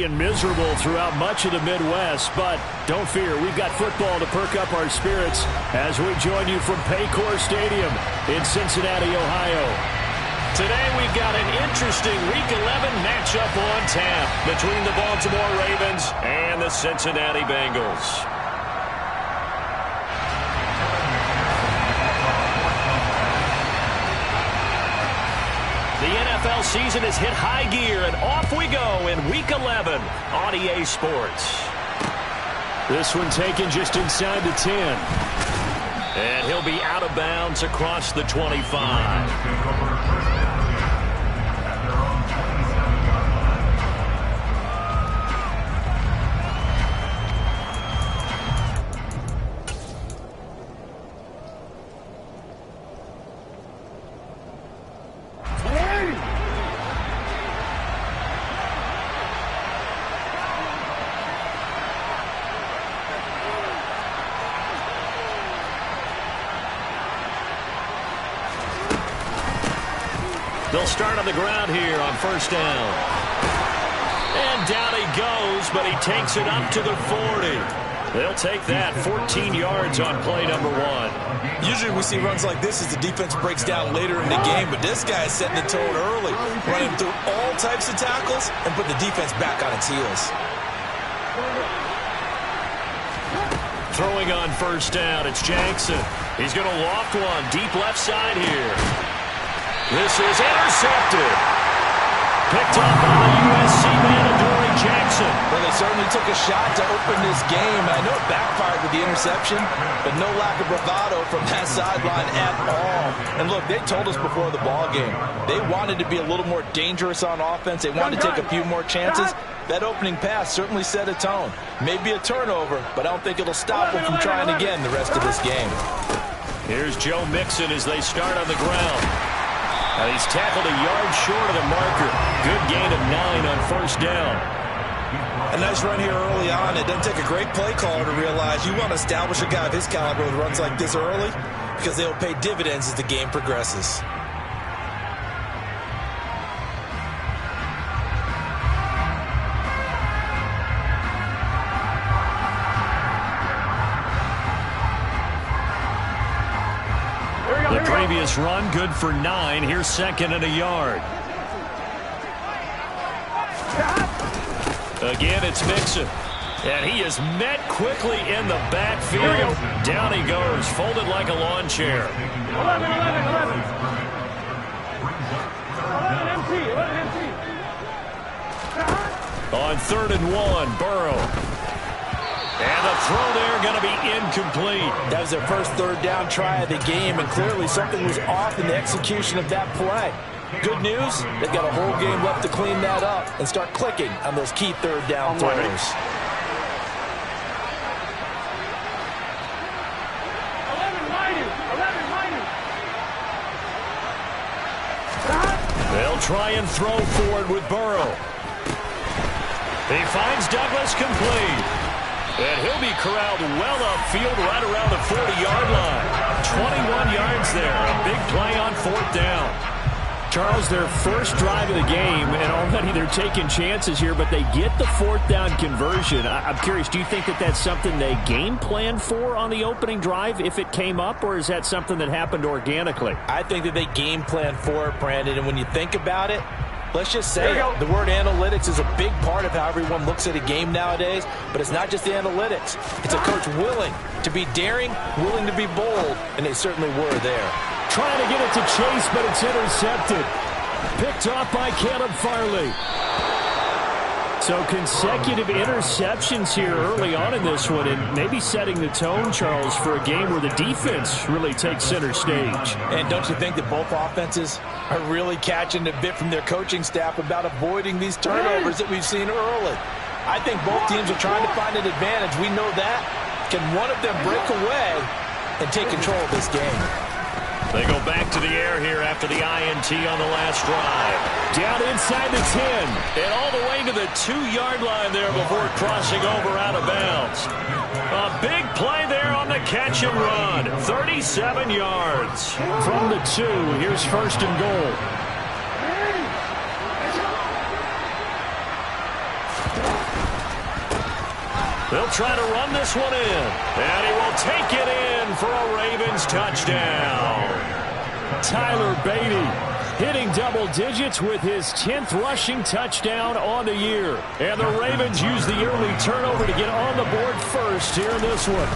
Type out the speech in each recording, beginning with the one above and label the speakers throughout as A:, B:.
A: being miserable throughout much of the Midwest, but don't fear, we've got football to perk up our spirits as we join you from Paycor Stadium in Cincinnati, Ohio. Today we've got an interesting Week 11 matchup on tap between the Baltimore Ravens and the Cincinnati Bengals. The NFL season has hit high gear, and off we go in Week 11 on EA Sports. This one taken just inside the 10. And he'll be out of bounds across the 25. They'll start on the ground here on first down. And down he goes, but he takes it up to the 40. They'll take that 14 yards on play number 1.
B: Usually we see runs like this as the defense breaks down later in the game, but this guy is setting the tone early, running through all types of tackles and put the defense back on its heels.
A: Throwing on first down, it's Jackson. He's going to loft one deep left side here. This is intercepted. Picked up by the USC man, Adoree Jackson.
B: Well, they certainly took a shot to open this game. I know it backfired with the interception, but no lack of bravado from that sideline at all. And look, they told us before the ball game, they wanted to be a little more dangerous on offense. They wanted to take a few more chances. That opening pass certainly set a tone. Maybe a turnover, but I don't think it'll stop them from trying again the rest of this game.
A: Here's Joe Mixon as they start on the ground. And he's tackled a yard short of the marker. Good gain of 9 on first down.
B: A nice run here early on. It doesn't take a great play caller to realize you want to establish a guy of his caliber with runs like this early because they'll pay dividends as the game progresses.
A: The previous run good for 9. Here's second and a yard. Again, it's Mixon. And he is met quickly in the backfield. Down he goes, folded like a lawn chair.
C: 11 empty.
A: On 3rd and 1, Burrow. And the throw there going to be incomplete.
B: That was their first third down try of the game, and clearly something was off in the execution of that play. Good news, they've got a whole game left to clean that up and start clicking on those key third down throws.
A: They'll try and throw forward with Burrow. He finds Douglas complete. And he'll be corralled well upfield right around the 40-yard line. 21 yards there. A big play on 4th down. Charles, their first drive of the game, and already they're taking chances here, but they get the 4th down conversion. I'm curious, do you think that that's something they game planned for on the opening drive if it came up, or is that something that happened organically?
B: I think that they game planned for it, Brandon, and when you think about it, let's just say the word analytics is a big part of how everyone looks at a game nowadays, but it's not just the analytics. It's a coach willing to be daring, willing to be bold, and they certainly were there.
A: Trying to get it to Chase, but it's intercepted. Picked off by Caleb Farley. So consecutive interceptions here early on in this one, and maybe setting the tone, Charles, for a game where the defense really takes center stage.
B: And don't you think that both offenses are really catching a bit from their coaching staff about avoiding these turnovers that we've seen early? I think both teams are trying to find an advantage. We know that. Can one of them break away and take control of this game?
A: They go back to the air here after the INT on the last drive. Down inside the 10 and all the way to the 2-yard line there before crossing over out of bounds. A big play there on the catch and run. 37 yards. From the 2, here's first and goal. They'll try to run this one in. And he will take it in for a Ravens touchdown. Tyler Beatty hitting double digits with his 10th rushing touchdown on the year. And the Ravens use the early turnover to get on the board first here in this one.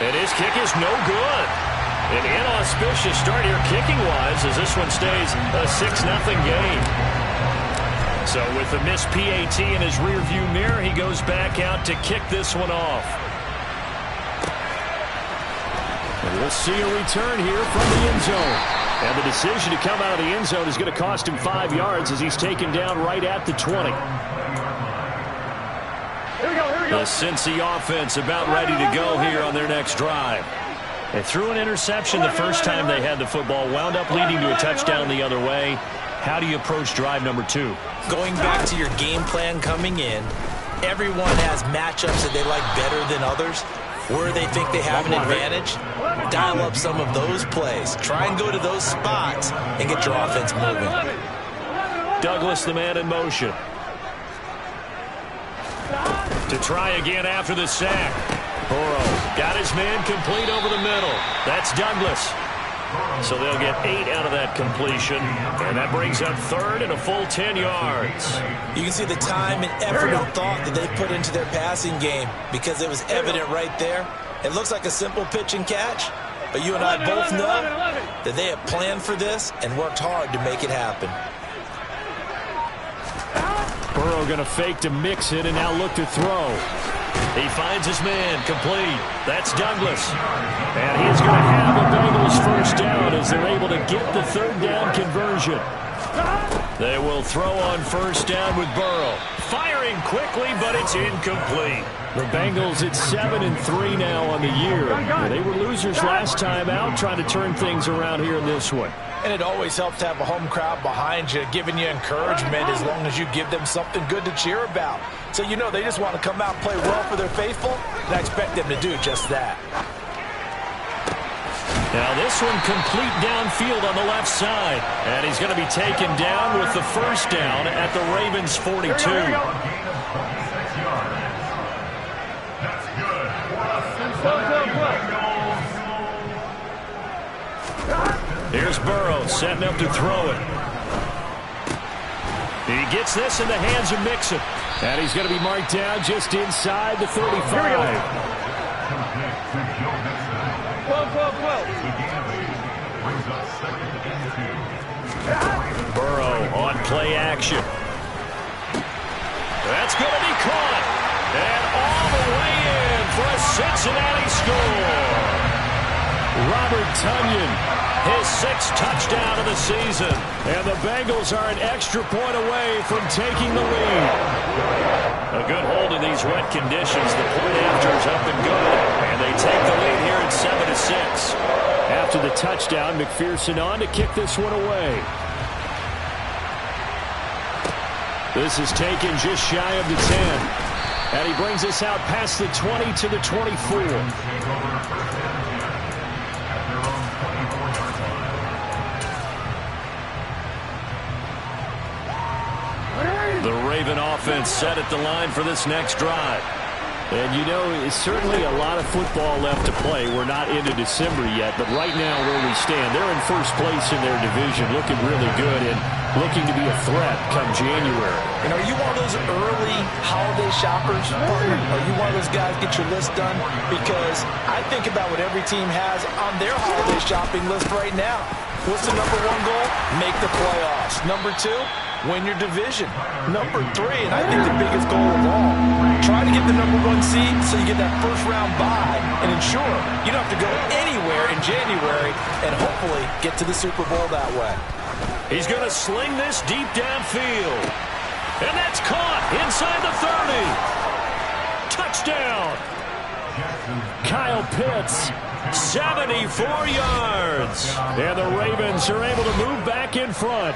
A: And his kick is no good. An inauspicious start here kicking-wise as this one stays a 6-0 game. So with the missed PAT in his rearview mirror, he goes back out to kick this one off. And we'll see a return here from the end zone. And the decision to come out of the end zone is going to cost him 5 yards as he's taken down right at the 20. The Cincy offense about ready to go here on their next drive. They threw an interception the first time they had the football, wound up leading to a touchdown the other way. How do you approach drive number 2?
B: Going back to your game plan coming in, everyone has matchups that they like better than others. Where they think they have an advantage, dial up some of those plays. Try and go to those spots and get your offense moving.
A: Douglas, the man in motion. To try again after the sack. Burrow got his man complete over the middle. That's Douglas. So they'll get 8 out of that completion. And that brings up third and a full 10 yards.
B: You can see the time and effort and thought that they put into their passing game because it was evident right there. It looks like a simple pitch and catch, but you and I both know that they have planned for this and worked hard to make it happen.
A: Burrow going to fake to mix it and now look to throw. He finds his man complete. That's Douglas. And he's going to have a Bengals first down as they're able to get the third down conversion. They will throw on first down with Burrow. Firing quickly, but it's incomplete. The Bengals at 7-3 now on the year. They were losers last time out, trying to turn things around here in this one.
B: And it always helps to have a home crowd behind you, giving you encouragement as long as you give them something good to cheer about. So you know they just want to come out and play well for their faithful, and I expect them to do just that.
A: Now this one complete downfield on the left side. And he's going to be taken down with the first down at the Ravens 42. Here's Burrow setting up to throw it. He gets this in the hands of Mixon. And he's going to be marked down just inside the 35. Burrow on play action. That's going to be caught. And all the way in for a Cincinnati score. Robert Tonyan, his 6th touchdown of the season. And the Bengals are an extra point away from taking the lead. A good hold in these wet conditions. The point after is up and good. And they take the lead here at 7-6. After the touchdown, McPherson on to kick this one away. This is taken just shy of the 10. And he brings us out past the 20 to the 24. The Raven offense set at the line for this next drive. And you know, it's certainly a lot of football left to play. We're not into December yet, but right now where we stand, they're in first place in their division, looking really good and looking to be a threat come January.
B: And are you one of those early holiday shoppers, partner? Are you one of those guys get your list done? Because I think about what every team has on their holiday shopping list right now. What's the number 1 goal? Make the playoffs. Number 2, win your division. Number 3, and I think the biggest goal of all, try to get the number 1 seed so you get that first round bye and ensure you don't have to go anywhere in January and hopefully get to the Super Bowl that way.
A: He's going to sling this deep downfield. And that's caught inside the 30. Touchdown. Kyle Pitts, 74 yards. And the Ravens are able to move back in front.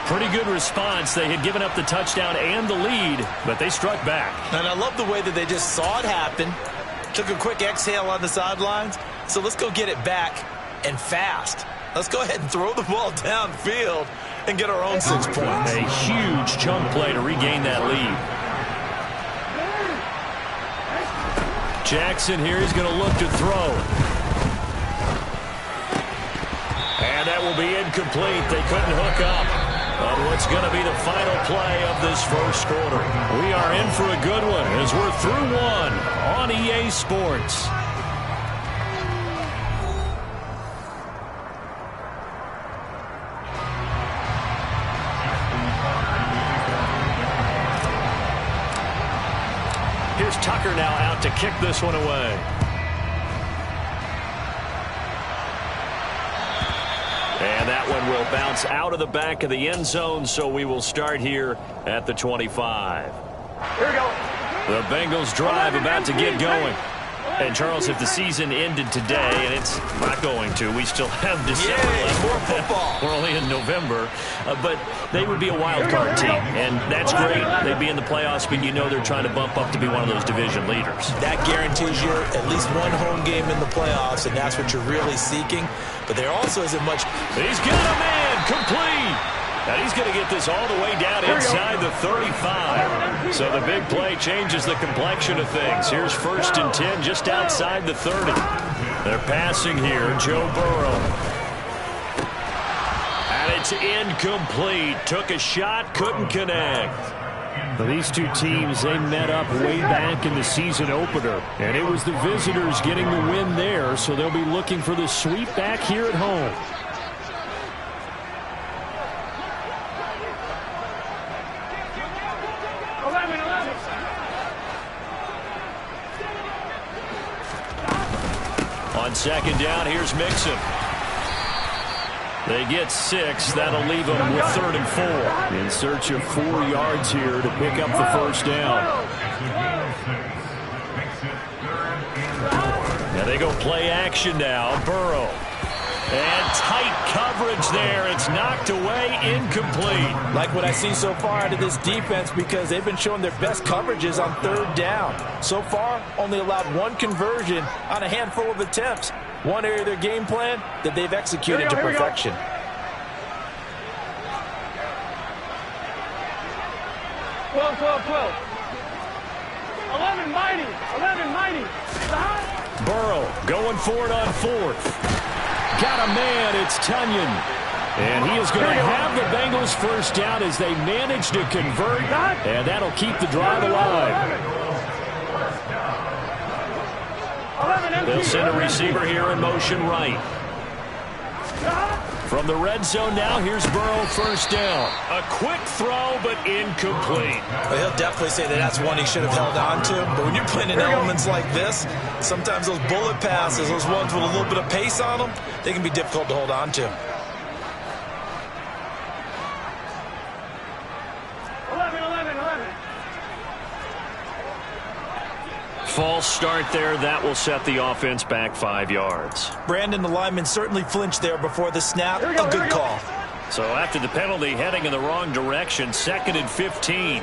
A: Pretty good response. They had given up the touchdown and the lead, but they struck back.
B: And I love the way that they just saw it happen, took a quick exhale on the sidelines. So let's go get it back and fast. Let's go ahead and throw the ball downfield and get our own 6 points.
A: A huge chunk play to regain that lead. Jackson here is going to look to throw. And that will be incomplete. They couldn't hook up on what's going to be the final play of this first quarter. We are in for a good one as we're through one on EA Sports. Here's Tucker now out to kick this one away. And that one will bounce out of the back of the end zone, so we will start here at the 25.
C: Here we go.
A: The Bengals drive about to get going. And, Charles, if the season ended today, and it's not going to, we still have December left.
B: More football.
A: We're only in November. But they would be a wild card team, and that's great. They'd be in the playoffs, but you know they're trying to bump up to be one of those division leaders.
B: That guarantees you at least one home game in the playoffs, and that's what you're really seeking. But there also isn't much.
A: He's got a man complete. And he's going to get this all the way down inside the 35. So the big play changes the complexion of things. Here's 1st and 10 just outside the 30. They're passing here. Joe Burrow. And it's incomplete. Took a shot, couldn't connect. But these two teams, they met up way back in the season opener. And it was the visitors getting the win there, so they'll be looking for the sweep back here at home. On 2nd down, here's Mixon. They get 6. That'll leave them with 3rd and 4. In search of 4 yards here to pick up the first down. Now they go play action now. Burrow. And tight coverage there. It's knocked away, incomplete.
B: Like what I've seen so far out of this defense, because they've been showing their best coverages on 3rd down. So far, only allowed 1 conversion on a handful of attempts. One area of their game plan that they've executed to perfection.
C: Twelve. 11 mighty.
A: Burrow going for it on 4th. Got a man, it's Tunyon. And he is going to have the Bengals first down as they manage to convert. And that'll keep the drive alive. They'll send a receiver here in motion right. From the red zone now, here's Burrow, 1st down. A quick throw, but incomplete.
B: Well, he'll definitely say that that's one he should have held on to. But when you're playing in elements like this, sometimes those bullet passes, those ones with a little bit of pace on them, they can be difficult to hold on to.
C: 11.
A: False start there. That will set the offense back 5 yards.
B: Brandon, the lineman certainly flinched there before the snap. A good call.
A: So after the penalty, heading in the wrong direction, 2nd and 15.
C: 11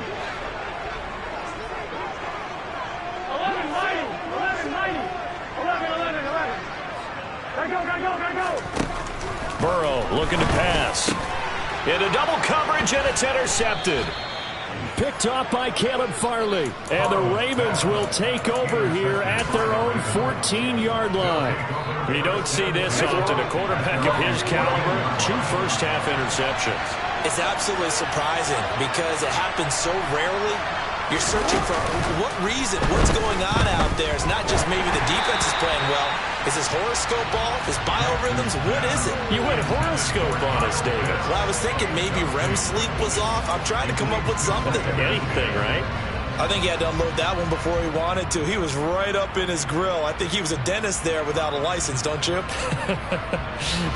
C: mighty. 11. Gotta go.
A: Burrow looking to pass. Into double coverage, and it's intercepted. Picked off by Caleb Farley. And the Ravens will take over here at their own 14-yard line. You don't see this often. A quarterback of his caliber, 2 first-half interceptions.
B: It's absolutely surprising because it happens so rarely. You're searching for what reason, what's going on out there. It's not just maybe the defense is playing well. Is his horoscope off? His biorhythms? What is it?
A: You went horoscope on us, David.
B: Well, I was thinking maybe REM sleep was off. I'm trying to come up with something.
A: Anything, right?
B: I think he had to unload that one before he wanted to. He was right up in his grill. I think he was a dentist there without a license, don't you?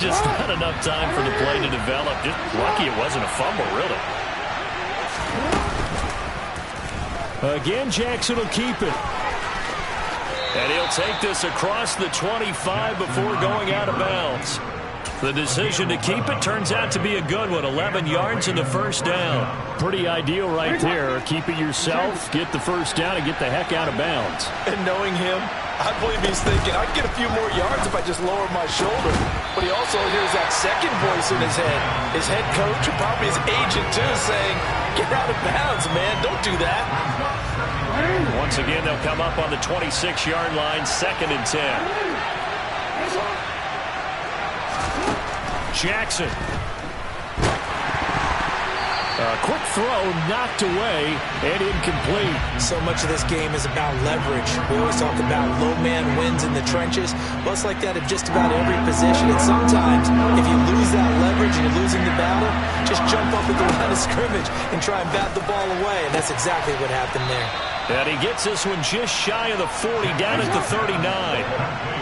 A: Just not enough time for the play to develop. Just lucky it wasn't a fumble, really. Again, Jackson will keep it. And he'll take this across the 25 before going out of bounds. The decision to keep it turns out to be a good one. 11 yards in the first down. Pretty ideal right there. Keep it yourself, get the first down, and get the heck out of bounds.
B: And knowing him, I believe he's thinking, I can get a few more yards if I just lower my shoulder. But he also hears that second voice in his head. His head coach and probably his agent, too, saying, get out of bounds, man. Don't do that.
A: Once again, they'll come up on the 26-yard line, 2nd and 10. Jackson. A quick throw knocked away and incomplete.
D: So much of this game is about leverage. We always talk about low man wins in the trenches. Well, it's like that at just about every position. And sometimes, if you lose that leverage and you're losing the battle, just jump up at the line of scrimmage and try and bat the ball away. And that's exactly what happened there.
A: And he gets this one just shy of the 40, down at the 39.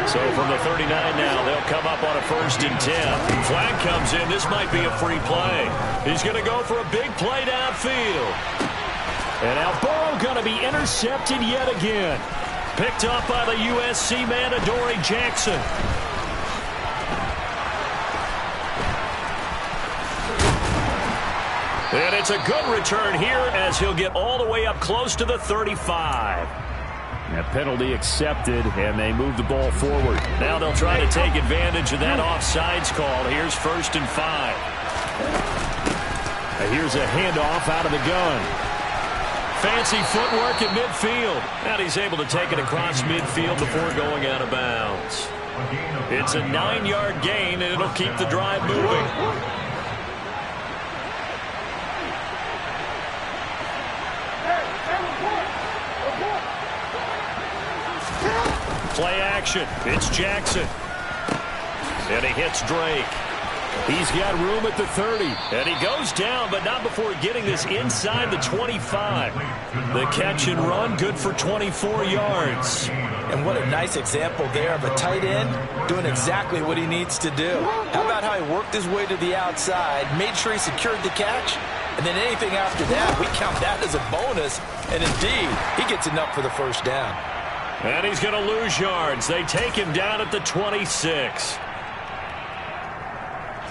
A: So from the 39 now, they'll come up on a 1st and 10. Flag comes in. This might be a free play. He's going to go for a big play downfield. And now Burrow going to be intercepted yet again. Picked up by the USC man, Adoree Jackson. And it's a good return here as he'll get all the way up close to the 35. A penalty accepted, and they move the ball forward. Now they'll try to take advantage of that offsides call. Here's 1st and 5. Here's a handoff out of the gun. Fancy footwork at midfield. And he's able to take it across midfield before going out of bounds. It's a 9-yard gain, and it'll keep the drive moving. Play action. It's Jackson. And he hits Drake. He's got room at the 30. And he goes down, but not before getting this inside the 25. The catch and run, good for 24 yards.
B: And what a nice example there of a tight end doing exactly what he needs to do. How about how he worked his way to the outside, made sure he secured the catch, and then anything after that, we count that as a bonus. And indeed, he gets enough for the 1st down.
A: And he's going to lose yards. They take him down at the 26.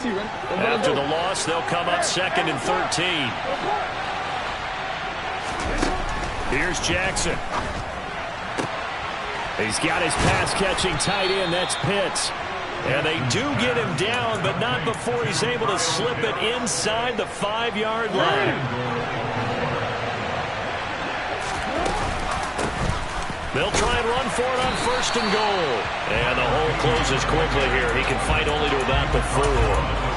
A: After the loss, they'll come up 2nd and 13. Here's Jackson. He's got his pass-catching tight end. That's Pitts. And they do get him down, but not before he's able to slip it inside the 5-yard line. They'll try and run for it on 1st and goal. And the hole closes quickly here. He can fight only to about the 4.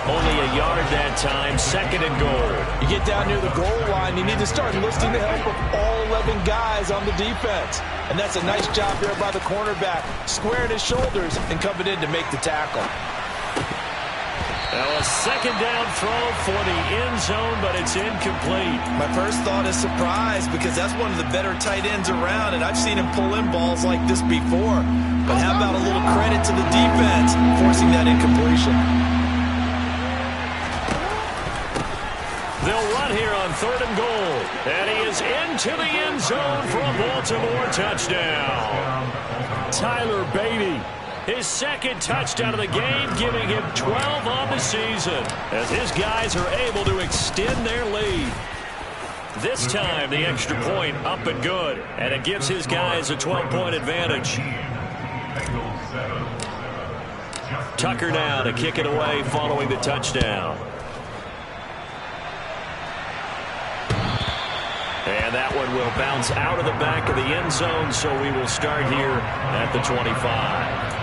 A: Only a yard that time, 2nd and goal.
B: You get down near the goal line, you need to start enlisting the help of all 11 guys on the defense. And that's a nice job there by the cornerback, squaring his shoulders and coming in to make the tackle.
A: Now a 2nd down throw for the end zone, but it's incomplete.
B: My first thought is surprise because that's one of the better tight ends around, and I've seen him pull in balls like this before. But how about a little credit to the defense forcing that incompletion?
A: They'll run here on 3rd and goal. And he is into the end zone for a Baltimore touchdown. Tyler Beatty. His 2nd touchdown of the game, giving him 12 on the season, as his guys are able to extend their lead. This time, the extra point up and good, and it gives his guys a 12-point advantage. Tucker now to kick it away following the touchdown. And that one will bounce out of the back of the end zone, so we will start here at the 25.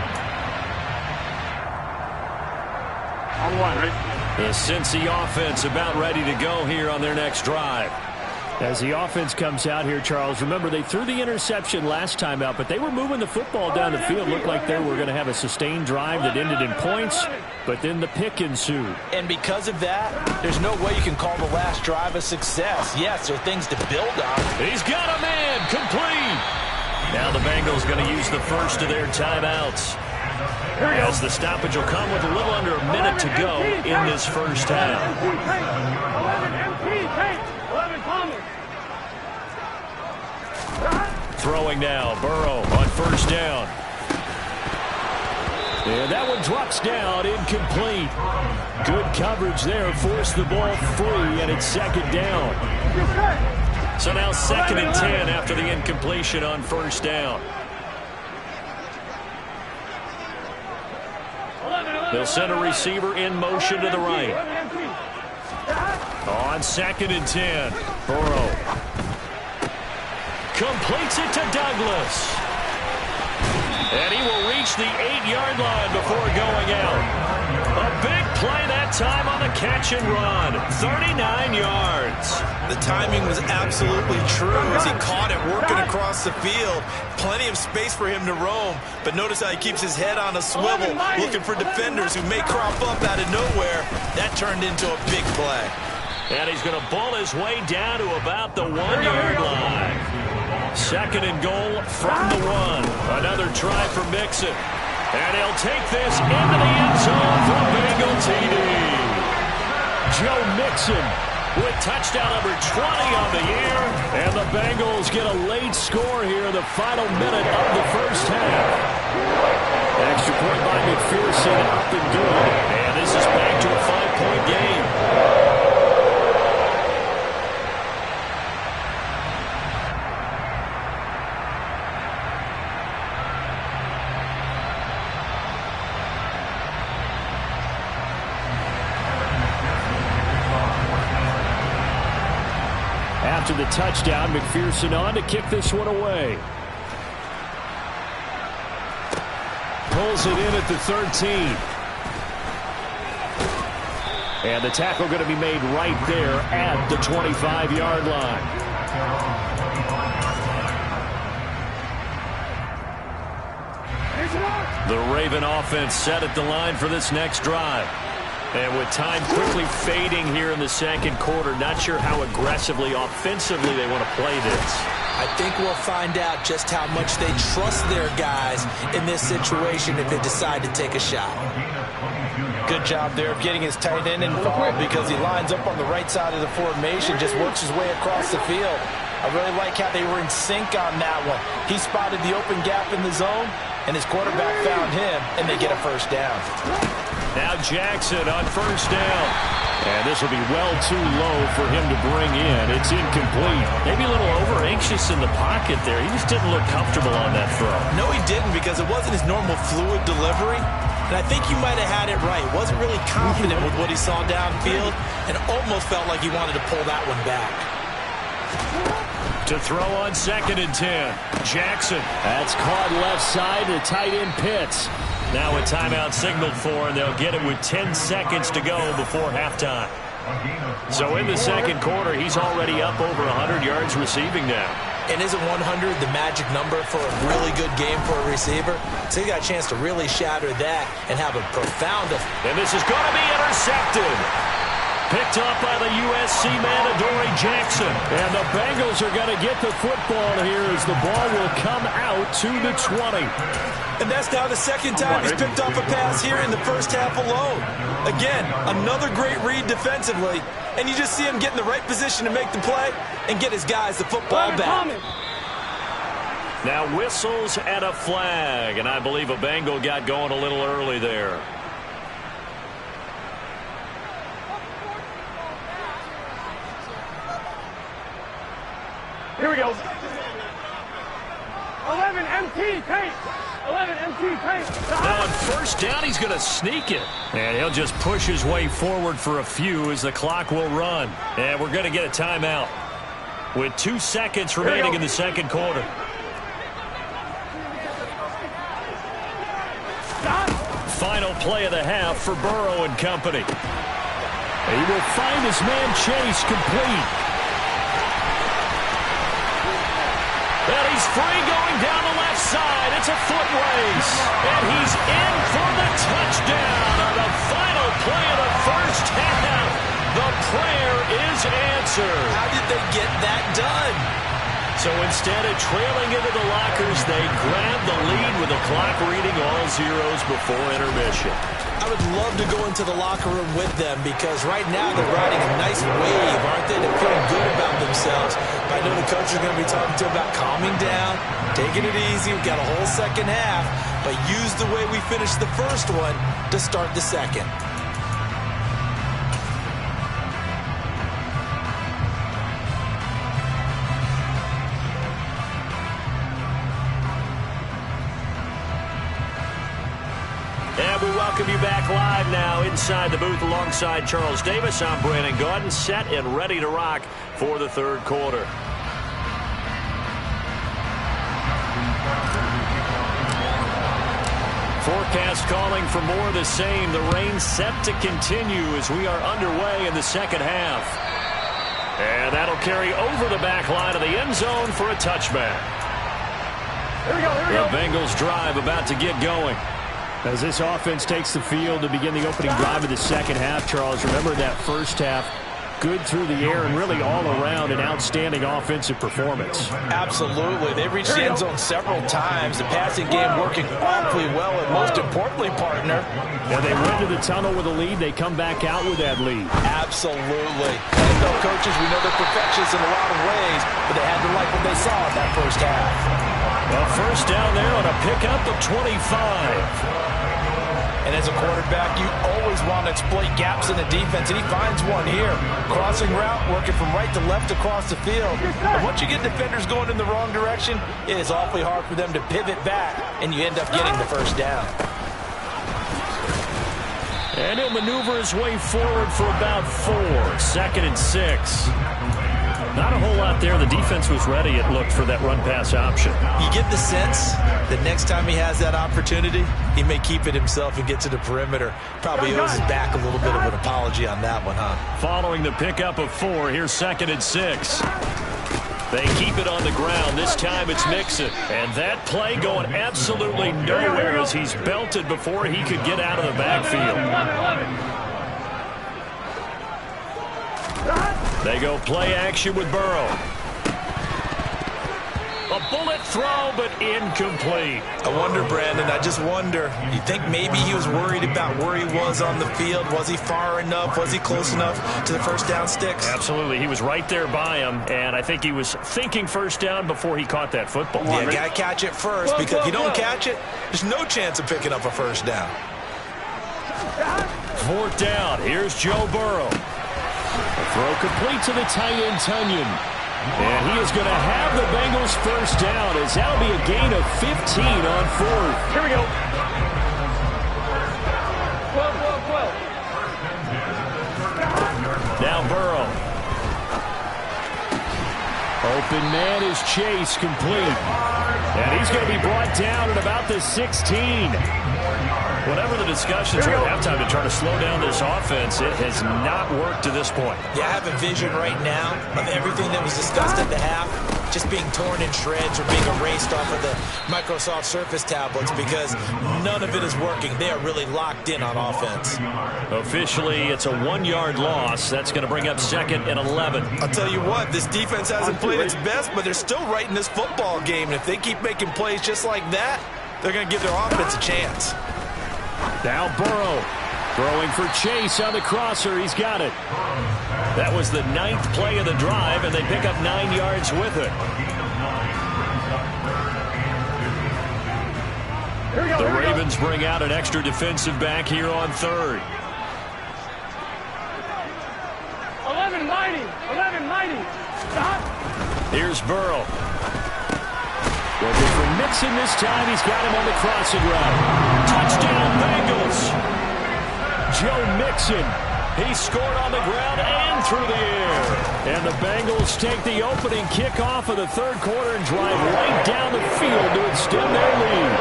A: The Cincy offense about ready to go here on their next drive. As the offense comes out here, Charles, remember they threw the interception last time out, but they were moving the football down the field. Looked like they were going to have a sustained drive that ended in points, but then the pick ensued.
B: And because of that, there's no way you can call the last drive a success. Yes, there are things to build on.
A: He's got a man, complete. Now the Bengals going to use the first of their timeouts, as the stoppage will come with a little under a minute to go in this first half.
C: 11 coming.
A: Throwing now, Burrow on 1st down. And that one drops down, incomplete. Good coverage there, forced the ball free, and it's 2nd down. So now 2nd and 10 after the incompletion on 1st down. They'll send a receiver in motion to the right. On 2nd and 10, Burrow completes it to Douglas. And he will reach the 8-yard line before going out. A big play that time on the catch and run. 39 yards.
B: The timing was absolutely true as he caught it working across the field. Plenty of space for him to roam, but notice how he keeps his head on a swivel, looking for defenders who may crop up out of nowhere. That turned into a big play.
A: And he's going to ball his way down to about the 1-yard line. 2nd and goal from the 1. Another try for Mixon. And he'll take this into the end zone for a Bengal TD. Joe Mixon with touchdown number 20 on the year. And the Bengals get a late score here in the final minute of the first half. Extra point by McPherson, up and good. And this is back to a 5-point game. After the touchdown, McPherson on to kick this one away. Pulls it in at the 13. And the tackle going to be made right there at the 25-yard line. The Raven offense set at the line for this next drive. And with time quickly fading here in the second quarter, not sure how aggressively, offensively they want to play this.
D: I think we'll find out just how much they trust their guys in this situation if they decide to take a shot.
B: Good job there of getting his tight end involved because he lines up on the right side of the formation, just works his way across the field. I really like how they were in sync on that one. He spotted the open gap in the zone, and his quarterback found him, and they get a first down.
A: Now Jackson on first down. And this will be well too low for him to bring in. It's incomplete. Maybe a little over-anxious in the pocket there. He just didn't look comfortable on that throw.
B: No, he didn't because it wasn't his normal fluid delivery. And I think you might have had it right. Wasn't really confident with what he saw downfield and almost felt like he wanted to pull that one back.
A: To throw on 2nd and 10. Jackson. That's caught left side to tight end Pitts. Now a timeout signaled for, and they'll get it with 10 seconds to go before halftime. So in the second quarter, he's already up over 100 yards receiving now.
D: And isn't 100 the magic number for a really good game for a receiver? So he got a chance to really shatter that and have a profound effect.
A: And this is going to be intercepted. Picked up by the USC man, Adoree Jackson. And the Bengals are going to get the football here as the ball will come out to the 20.
B: And that's now the second time he's picked off a pass here in the first half alone. Again, another great read defensively. And you just see him get in the right position to make the play and get his guys the football back.
A: Now whistles and a flag. And I believe a Bengal got going a little early there.
C: Here we go. 11 MT paint. 11 MT paint.
A: Now on first down, he's going to sneak it. And he'll just push his way forward for a few as the clock will run. And we're going to get a timeout with 2 seconds remaining in the second quarter. Final play of the half for Burrow and company. He will find his man Chase complete. And he's free going down the left side. It's a foot race. And he's in for the touchdown on the final play of the first half. The prayer is answered.
B: How did they get that done?
A: So instead of trailing into the lockers, they grab the lead with the clock reading all zeros before intermission.
D: I would love to go into the locker room with them because right now they're riding a nice wave, aren't they? They're feeling good about themselves. But I know the coach is going to be talking to them about calming down, taking it easy. We've got a whole second half, but use the way we finished the first one to start the second.
A: welcome you back live now inside the booth alongside Charles Davis. I'm Brandon Gaudin, set and ready to rock for the third quarter. Forecast calling for more of the same. The rain set to continue as we are underway in the second half. And that'll carry over the back line of the end zone for a touchback.
C: Here we go, here we go.
A: The Bengals drive about to get going.
E: As this offense takes the field to begin the opening drive of the second half, Charles, remember that first half, good through the air and really all around an outstanding offensive performance.
B: Absolutely. They reached the end zone several times. The passing game working awfully well, and most importantly, partner.
E: And they went to the tunnel with a lead. They come back out with that lead.
B: Absolutely. NFL coaches, we know they're perfectionists in a lot of ways, but they had to like what they saw in that first half.
A: A first down there on a pickup of 25.
B: And as a quarterback, you always want to exploit gaps in the defense, and he finds one here. Crossing route, working from right to left across the field. But once you get defenders going in the wrong direction, it is awfully hard for them to pivot back, and you end up getting the first down.
A: And he'll maneuver his way forward for about 4. 2nd and 6. Not a whole lot there. The defense was ready, it looked, for that run-pass option.
D: You get the sense that next time he has that opportunity, he may keep it himself and get to the perimeter. Probably owes his back a little bit of an apology on that one, huh?
A: Following the pickup of 4, here's 2nd and 6. They keep it on the ground. This time it's Mixon. And that play going absolutely nowhere as he's belted before he could get out of the backfield.
C: 11.
A: They go play action with Burrow. A bullet throw, but incomplete.
D: I wonder, Brandon, I just wonder. You think maybe he was worried about where he was on the field? Was he far enough? Was he close enough to the first down sticks?
A: Absolutely. He was right there by him, and I think he was thinking first down before he caught that football.
D: Yeah, got to catch it first, because if you don't catch it, there's no chance of picking up a first down.
A: 4th down. Here's Joe Burrow. A throw complete to the tight end, Tunyon. And he is going to have the Bengals first down as that'll be a gain of 15 on 4th.
C: Here we go. 12.
A: Now Burrow. Open man is Chase, complete. And he's going to be brought down at about the 16. Whatever the discussions are at halftime to try to slow down this offense, it has not worked to this point.
D: Yeah, I have a vision right now of everything that was discussed at the half just being torn in shreds or being erased off of the Microsoft Surface tablets because none of it is working. They are really locked in on offense.
A: Officially, it's a 1-yard loss. That's going to bring up 2nd and 11.
D: I'll tell you what, this defense hasn't played its best, but they're still right in this football game. And if they keep making plays just like that, they're going to give their offense a chance.
A: Now Burrow throwing for Chase on the crosser. He's got it. That was the 9th play of the drive, and they pick up 9 yards with it. The Ravens bring out an extra defensive back here on 3rd.
C: 11-90. 11-90. Stop.
A: Here's Burrow. Looking for Mixon this time. He's got him on the crossing route. Touchdown, Bengals. Joe Mixon. He scored on the ground and through the air. And the Bengals take the opening kickoff of the third quarter and drive right down the field to extend their lead.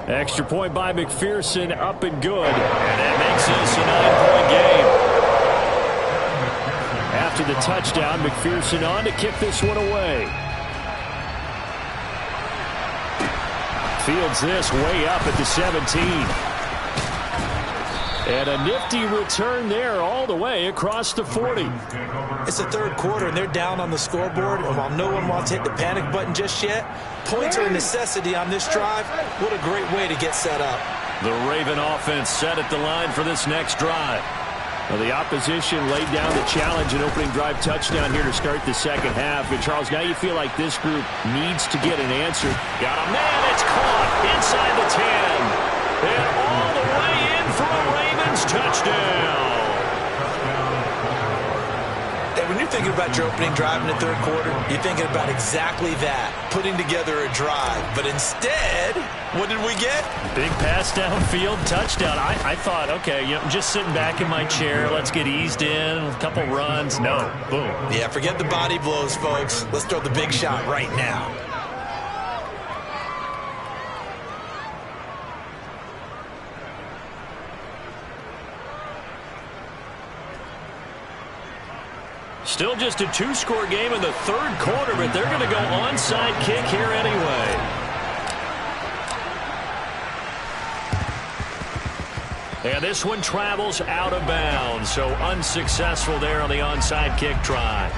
A: Extra point by McPherson, up and good. And that makes this a 9-point game. After the touchdown, McPherson on to kick this one away. Fields this way up at the 17. And a nifty return there all the way across the 40.
D: It's the third quarter, and they're down on the scoreboard. And while no one wants to hit the panic button just yet, points are a necessity on this drive. What a great way to get set up.
A: The Raven offense set at the line for this next drive. Well, the opposition laid down the challenge and opening drive touchdown here to start the second half. And, Charles, now you feel like this group needs to get an answer. Got a man. It's caught inside the 10. And all the way in for a Ravens touchdown.
B: And when you
D: thinking about your opening drive in the third quarter, you're thinking about exactly that, putting together a drive. But instead, what did we get?
E: Big pass downfield, touchdown. I thought, okay, just sitting back in my chair, let's get eased in, a couple runs. No, boom.
D: Yeah, forget the body blows, folks. Let's throw the big shot right now.
A: Still just a two-score game in the third quarter, but they're going to go onside kick here anyway. And this one travels out of bounds, so unsuccessful there on the onside kick try.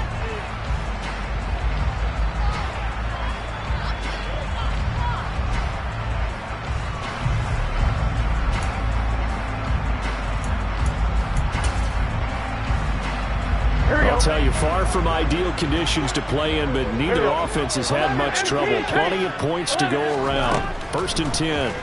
E: I'll tell you, far from ideal conditions to play in, but neither offense has had much trouble. Plenty of points to go around. 1st and 10.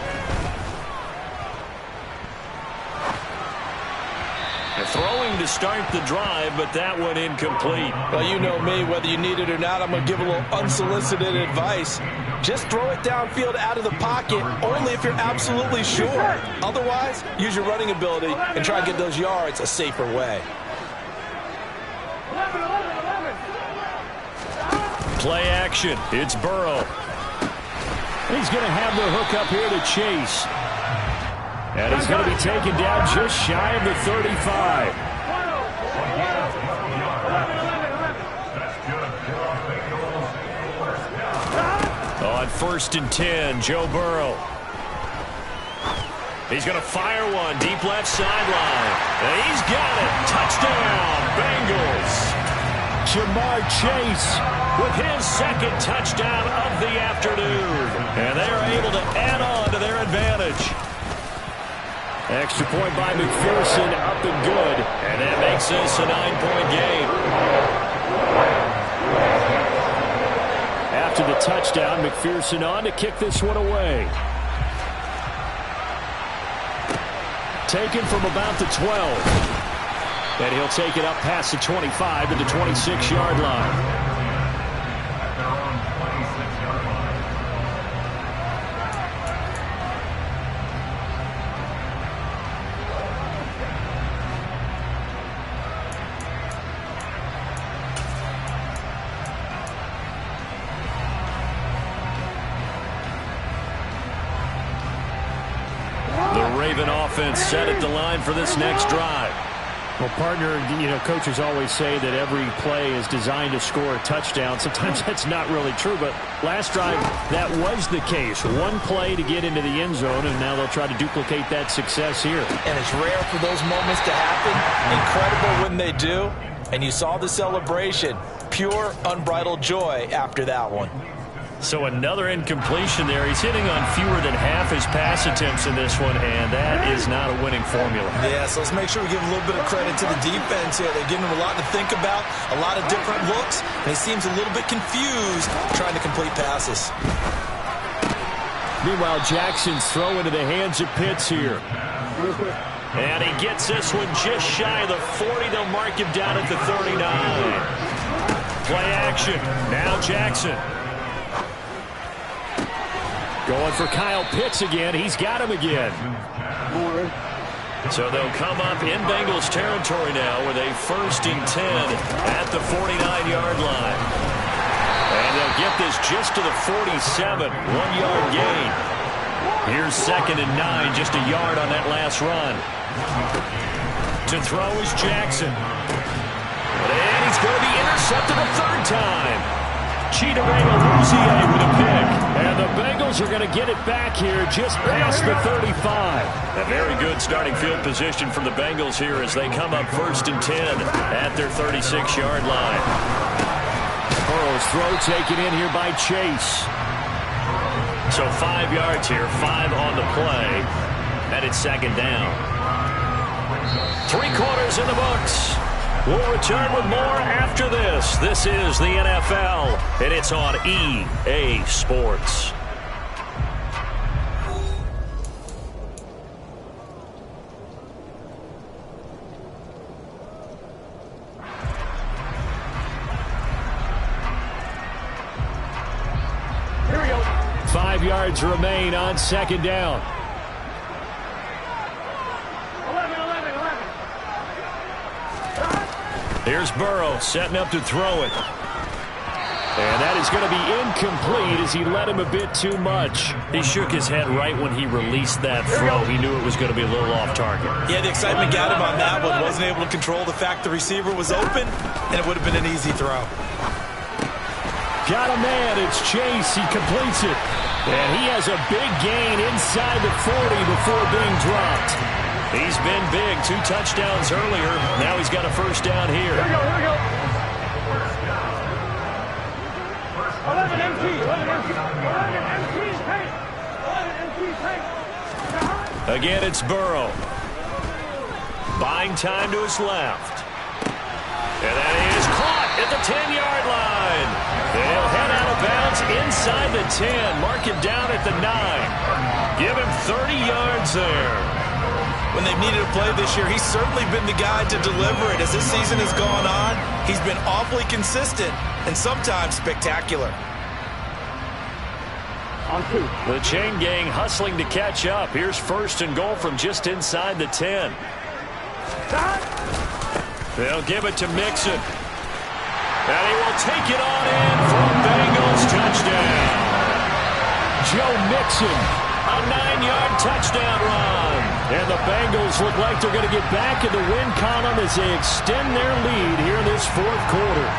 A: Throwing to start the drive, but that one incomplete.
B: Well, you know me, whether you need it or not, I'm going to give a little unsolicited advice. Just throw it downfield out of the pocket, only if you're absolutely sure. Otherwise, use your running ability and try and get those yards a safer way.
A: Play action. It's Burrow.
E: He's going to have the hook up here to Chase. And he's going to be taken down just shy of the 35.
A: On 1st and 10, Joe Burrow. He's going to fire one deep left sideline. And he's got it. Touchdown, Bengals.
E: Jamar Chase
A: with his second touchdown of the afternoon. And they're able to add on to their advantage.
E: Extra point by McPherson, up and good.
A: And that makes this a 9-point game.
E: After the touchdown, McPherson on to kick this one away. Taken from about the 12. And he'll take it up past the 25 to the 26-yard line.
A: The Raven offense set at the line for this next drive.
E: Well, partner, coaches always say that every play is designed to score a touchdown. Sometimes that's not really true, but last drive, that was the case. One play to get into the end zone, and now they'll try to duplicate that success here.
B: And it's rare for those moments to happen. Incredible when they do. And you saw the celebration. Pure, unbridled joy after that one.
A: So another incompletion there. He's hitting on fewer than half his pass attempts in this one, and that is not a winning formula.
B: Yeah, so let's make sure we give a little bit of credit to the defense here. They're giving him a lot to think about, a lot of different looks, and he seems a little bit confused trying to complete passes.
E: Meanwhile, Jackson's throw into the hands of Pitts here.
A: And he gets this one just shy of the 40. They'll mark him down at the 39. Play action. Now Jackson.
E: Going for Kyle Pitts again. He's got him again.
A: So they'll come up in Bengals territory now with a 1st and 10 at the 49-yard line. And they'll get this just to the 47. 1-yard gain. Here's 2nd and 9, just a yard on that last run. To throw is Jackson. And he's going to be intercepted a 3rd time. Cheetah-Rego Luzier with a pick.
E: And the Bengals are going to get it back here just past the 35.
A: A very good starting field position from the Bengals here as they come up 1st and 10 at their 36-yard line.
E: Burrow's throw taken in here by Chase.
A: So 5 yards here, 5 on the play, and it's 2nd down. 3 quarters in the books. We'll return with more after this. This is the NFL, and it's on EA Sports.
E: 5 yards remain on second down.
C: 11.
A: Here's Burrow setting up to throw it.
E: And that is going to be incomplete as he led him a bit too much.
A: He shook his head right when he released that throw. He knew it was going to be a little off target.
B: Yeah, the excitement got him on that one. Wasn't able to control the fact the receiver was open, and it would have been an easy throw.
E: Got a man. It's Chase. He completes it. And he has a big gain inside the 40 before being dropped.
A: He's been big. 2 touchdowns earlier. Now he's got a first down here.
C: Here we go. 11 MT. 11 MT. 11 MT paint. 11 MT paint.
A: Again, it's Burrow. Buying time to his left. And that is caught at the 10-yard line. They'll head out of bounds inside the 10. Mark him down at the 9. Give him 30 yards there.
B: When they've needed a play this year, he's certainly been the guy to deliver it. As this season has gone on, he's been awfully consistent and sometimes spectacular.
C: On 2.
A: The chain gang hustling to catch up. Here's first and goal from just inside the 10. They'll give it to Mixon. And he will take it on in for a Bengals touchdown.
E: Joe Mixon.
A: A 9-yard touchdown run.
E: And the Bengals look like they're going to get back in the win column as they extend their lead here in this fourth quarter.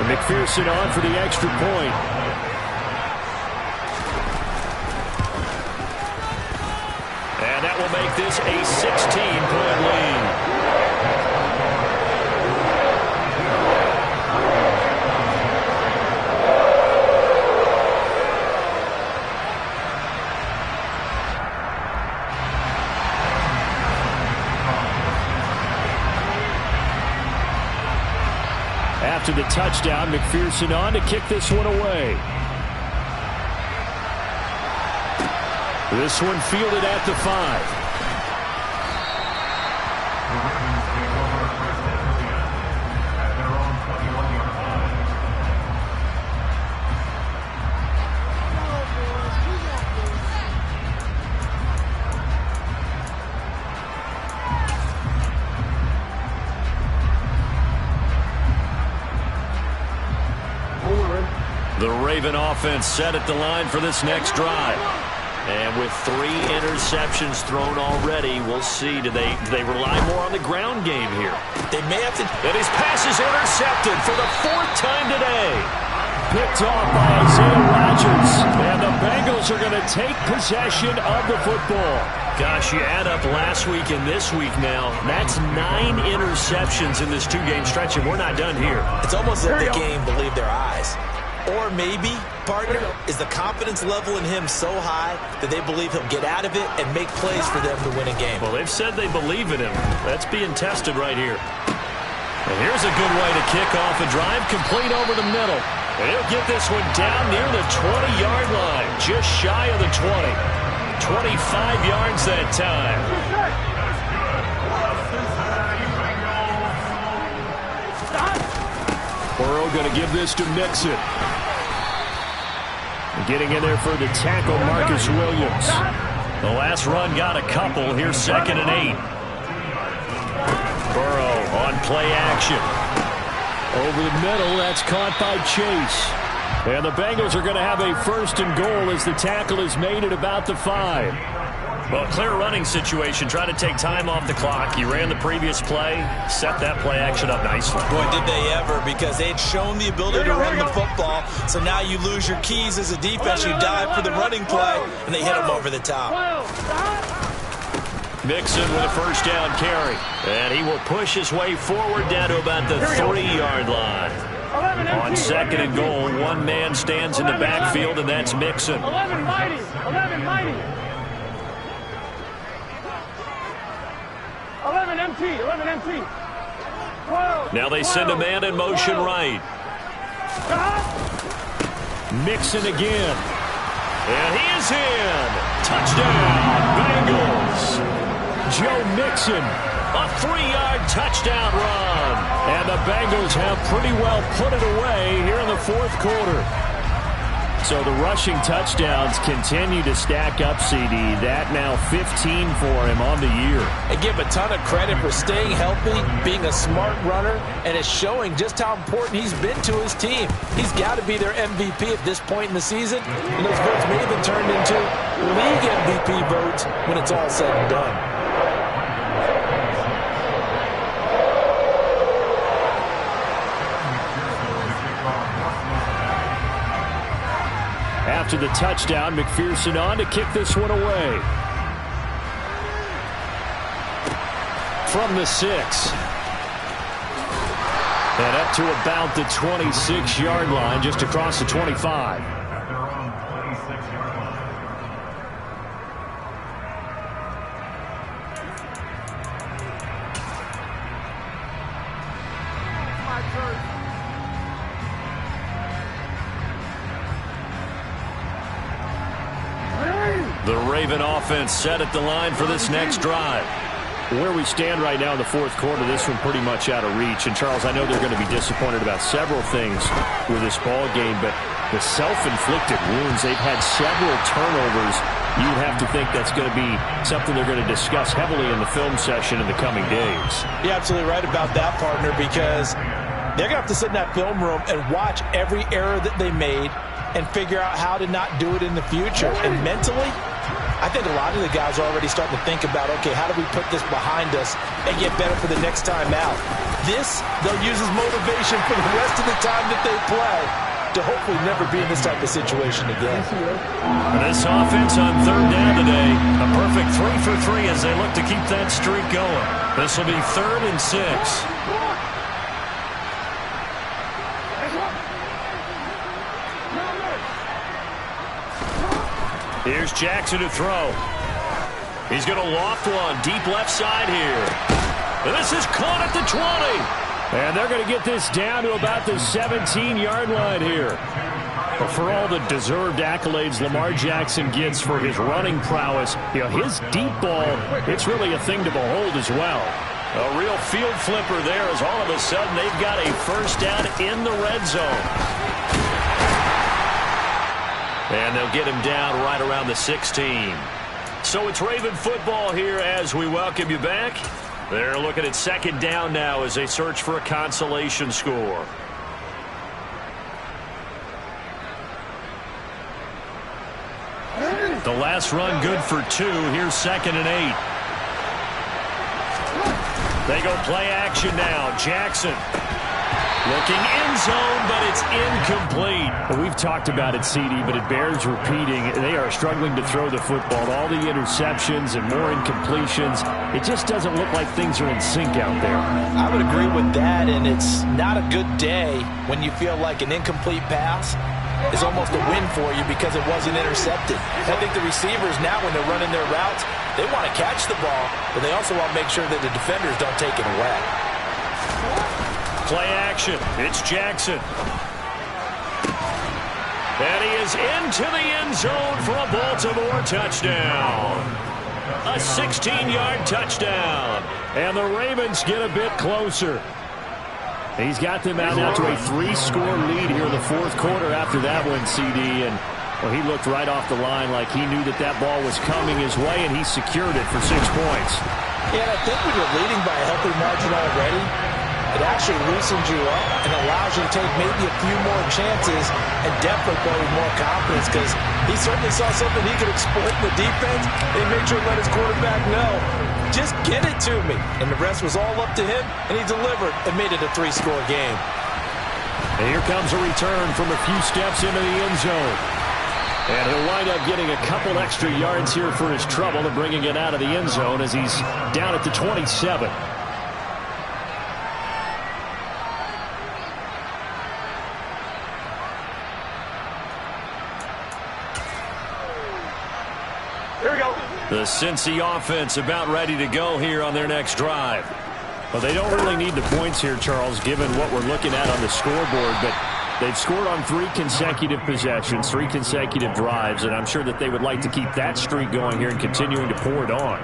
E: McPherson on for the extra point.
A: And that will make this a 16-point lead.
E: After the touchdown, McPherson on to kick this one away. This one fielded at the 5.
A: The Raven offense set at the line for this next drive. And with 3 interceptions thrown already, we'll see. Do they rely more on the ground game here?
B: They may have to.
A: And his pass is intercepted for the 4th time today.
E: Picked off by Isaiah Rodgers. And the Bengals are going to take possession of the football.
A: Gosh, you add up last week and this week now. That's 9 interceptions in this 2-game stretch, and we're not done here.
B: It's almost as if the game believed their eyes. Or maybe, partner, is the confidence level in him so high that they believe he'll get out of it and make plays for them to win a game.
A: Well, they've said they believe in him. That's being tested right here. And here's a good way to kick off a drive, complete over the middle. And he'll get this one down near the 20-yard line, just shy of the 20. 25 yards that time.
E: Burrow going to give this to Mixon. Getting in there for the tackle, Marcus Williams.
A: The last run got a couple. Here's 2nd and 8. Burrow on play action.
E: Over the middle, that's caught by Chase. And the Bengals are going to have a 1st and goal as the tackle is made at about the 5.
A: Well, clear running situation. Try to take time off the clock. He ran the previous play, set that play action up nicely.
B: Boy, did they ever, because they'd shown the ability to run the football. So now you lose your keys as a defense. You dive for the running play, and they hit him over the top.
A: Mixon with a first down carry. And he will push his way forward down to about the 3-yard line. On 2nd and goal, one man stands in the backfield, and that's Mixon.
C: 11 mighty. 11 mighty. 11 MT. 11 MT. 12.
A: Now they send a man in motion right.
E: Mixon again.
A: And he is in. Touchdown, Bengals.
E: Joe Mixon.
A: A 3-yard touchdown run.
E: And the Bengals have pretty well put it away here in the fourth quarter. So the rushing touchdowns continue to stack up, CD. That now 15 for him on the year.
B: And give a ton of credit for staying healthy, being a smart runner, and it's showing just how important he's been to his team. He's got to be their MVP at this point in the season, and those votes may have been turned into league MVP votes when it's all said and done.
E: After the touchdown, McPherson on to kick this one away. From the 6. And up to about the 26-yard line, just across the 25.
A: The Raven offense set at the line for this next drive.
E: Where we stand right now in the fourth quarter, this one pretty much out of reach. And, Charles, I know they're going to be disappointed about several things with this ball game, but the self-inflicted wounds, they've had several turnovers. You have to think that's going to be something they're going to discuss heavily in the film session in the coming days.
B: You're absolutely right about that, partner, because they're going to have to sit in that film room and watch every error that they made and figure out how to not do it in the future. And mentally, I think a lot of the guys are already starting to think about, okay, how do we put this behind us and get better for the next time out? This, they'll use as motivation for the rest of the time that they play to hopefully never be in this type of situation again.
A: This offense on third down today, a perfect 3 for 3 as they look to keep that streak going. This will be 3rd and 6. Here's Jackson to throw. He's going to loft one deep left side here. This is caught at the 20.
E: And they're going to get this down to about the 17-yard line here. But for all the deserved accolades Lamar Jackson gets for his running prowess, his deep ball, it's really a thing to behold as well.
A: A real field flipper there as all of a sudden they've got a first down in the red zone. And they'll get him down right around the 16. So it's Raven football here as we welcome you back. They're looking at second down now as they search for a consolation score. The last run good for 2. Here's 2nd and 8. They go play action now. Jackson. Looking end zone, but it's incomplete.
E: Well, we've talked about it, CD, but it bears repeating. They are struggling to throw the football. All the interceptions and more incompletions. It just doesn't look like things are in sync out there.
B: I would agree with that, and it's not a good day when you feel like an incomplete pass is almost a win for you because it wasn't intercepted. I think the receivers now, when they're running their routes, they want to catch the ball, but they also want to make sure that the defenders don't take it away.
A: Play action. It's Jackson. And he is into the end zone for a Baltimore touchdown. A 16-yard touchdown.
E: And the Ravens get a bit closer. He's got them out now to a 3-score lead here in the fourth quarter after that one, CD. And well, he looked right off the line like he knew that that ball was coming his way, and he secured it for 6 points.
B: Yeah, I think when you're leading by a healthy margin already, it actually loosens you up and allows you to take maybe a few more chances and definitely play with more confidence because he certainly saw something he could exploit in the defense and made sure to let his quarterback know, just get it to me. And the rest was all up to him, and he delivered and made it a 3-score game.
E: And here comes a return from a few steps into the end zone. And he'll wind up getting a couple extra yards here for his trouble and bringing it out of the end zone as he's down at the 27.
A: The Cincy offense about ready to go here on their next drive.
E: Well, they don't really need the points here, Charles, given what we're looking at on the scoreboard, but They've scored on 3 consecutive possessions, 3 consecutive drives, and I'm sure that they would like to keep that streak going here and continuing to pour it on.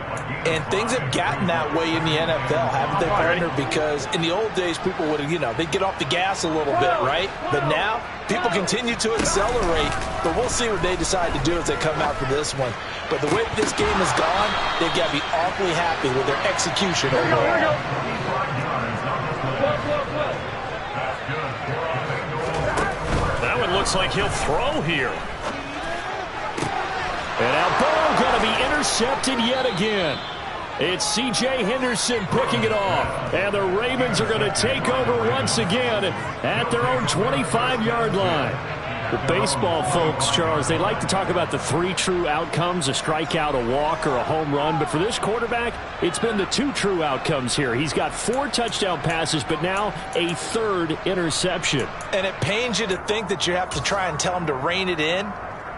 B: And things have gotten that way in the NFL, haven't they, partner? Because in the old days, people would, they'd get off the gas a little bit, right? But now, people continue to accelerate, but we'll see what they decide to do as they come out for this one. But the way this game has gone, they've got to be awfully happy with their execution overall.
A: That one looks like he'll throw here. And now Burrow going to be intercepted yet again. It's C.J. Henderson picking it off. And the Ravens are going to take over once again at their own 25-yard line. The baseball folks, Charles, they like to talk about the 3 true outcomes, a strikeout, a walk, or a home run. But for this quarterback, it's been the 2 true outcomes here. He's got 4 touchdown passes, but now a 3rd interception.
B: And it pains you to think that you have to try and tell him to rein it in.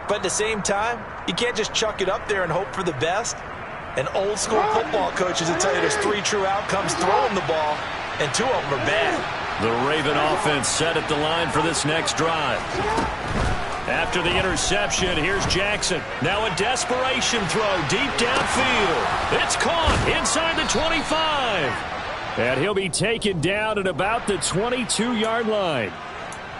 B: But at the same time, you can't just chuck it up there and hope for the best. And old school football coaches will tell you there's 3 true outcomes throwing the ball, and 2 of them are bad.
A: The Raven offense set at the line for this next drive. After the interception, here's Jackson. Now a desperation throw deep downfield. It's caught inside the 25.
E: And he'll be taken down at about the 22-yard line.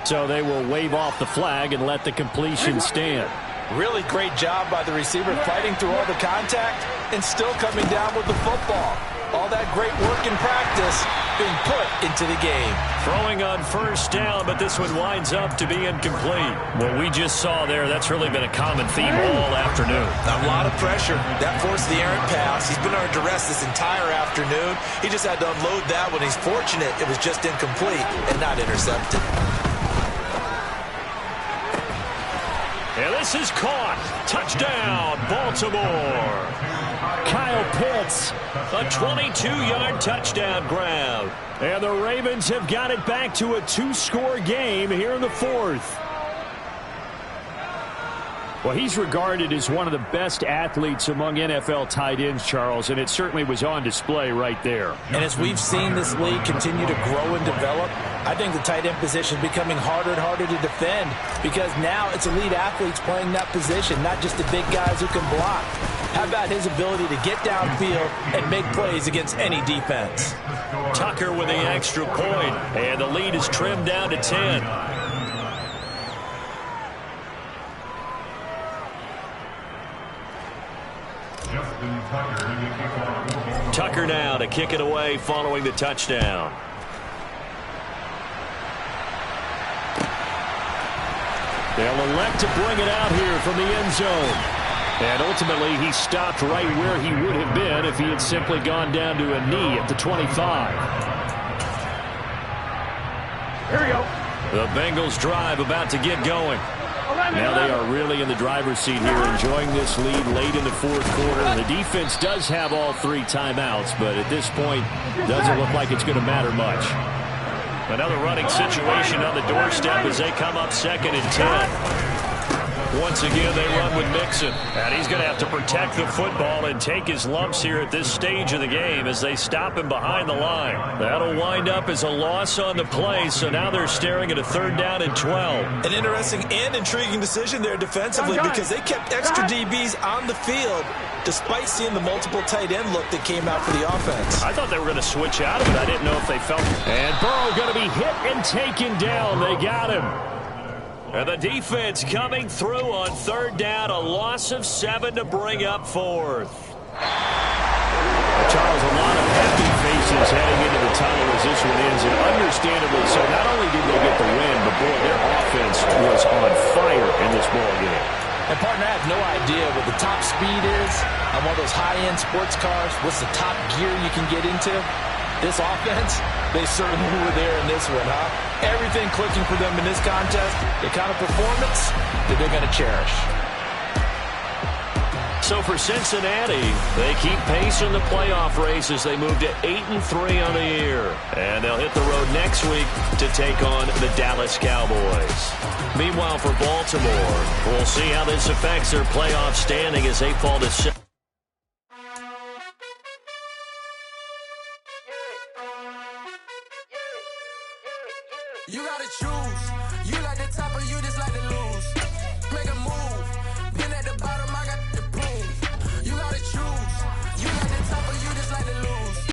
E: So they will wave off the flag and let the completion stand.
B: Really great job by the receiver fighting through all the contact and still coming down with the football. All that great work in practice being put into the game.
A: Throwing on first down, but this one winds up to be incomplete. What we just saw there, that's really been a common theme all afternoon.
B: A lot of pressure. That forced the errant pass. He's been under duress this entire afternoon. He just had to unload that one. He's fortunate it was just incomplete and not intercepted.
A: And this is caught. Touchdown, Baltimore.
E: Kyle Pitts.
A: A 22-yard touchdown grab.
E: And the Ravens have got it back to a 2-score game here in the 4th. Well, he's regarded as one of the best athletes among NFL tight ends, Charles, and it certainly was on display right there.
D: And as we've seen this league continue to grow and develop, I think the tight end position is becoming harder and harder to defend because now it's elite athletes playing that position, not just the big guys who can block. How about his ability to get downfield and make plays against any defense?
A: Tucker with the extra point, and the lead is trimmed down to 10. Tucker now to kick it away following the touchdown.
E: They'll elect to bring it out here from the end zone. And ultimately, he stopped right where he would have been if he had simply gone down to a knee at the 25.
C: Here we go.
A: The Bengals drive about to get going.
E: Now they are really in the driver's seat here, enjoying this lead late in the 4th quarter. The defense does have all 3 timeouts, but at this point, doesn't look like it's going to matter much.
A: Another running situation on the doorstep as they come up 2nd and 10. Once again, they run with Mixon. And he's going to have to protect the football and take his lumps here at this stage of the game as they stop him behind the line. That'll wind up as a loss on the play, so now they're staring at a 3rd down and 12.
B: An interesting and intriguing decision there defensively because they kept extra DBs on the field despite seeing the multiple tight end look that came out for the offense.
A: I thought they were going to switch out of it. I didn't know if they felt it.
E: And Burrow going to be hit and taken down. They got him.
A: And the defense coming through on 3rd down, a loss of 7 to bring up 4th.
E: Charles, a lot of happy faces heading into the tunnel as this one ends, and understandably so. Not only did they get the win, but boy, their offense was on fire in this ball game.
D: And partner, I have no idea what the top speed is on one of those high-end sports cars. What's the top gear you can get into? This offense, they certainly were there in this one, huh? Everything clicking for them in this contest, the kind of performance that they're going to cherish.
A: So for Cincinnati, they keep pace in the playoff race as they move to 8-3 on the year. And they'll hit the road next week to take on the Dallas Cowboys. Meanwhile, for Baltimore, we'll see how this affects their playoff standing as they fall to 7.
F: You gotta choose. You top, or you just like to lose?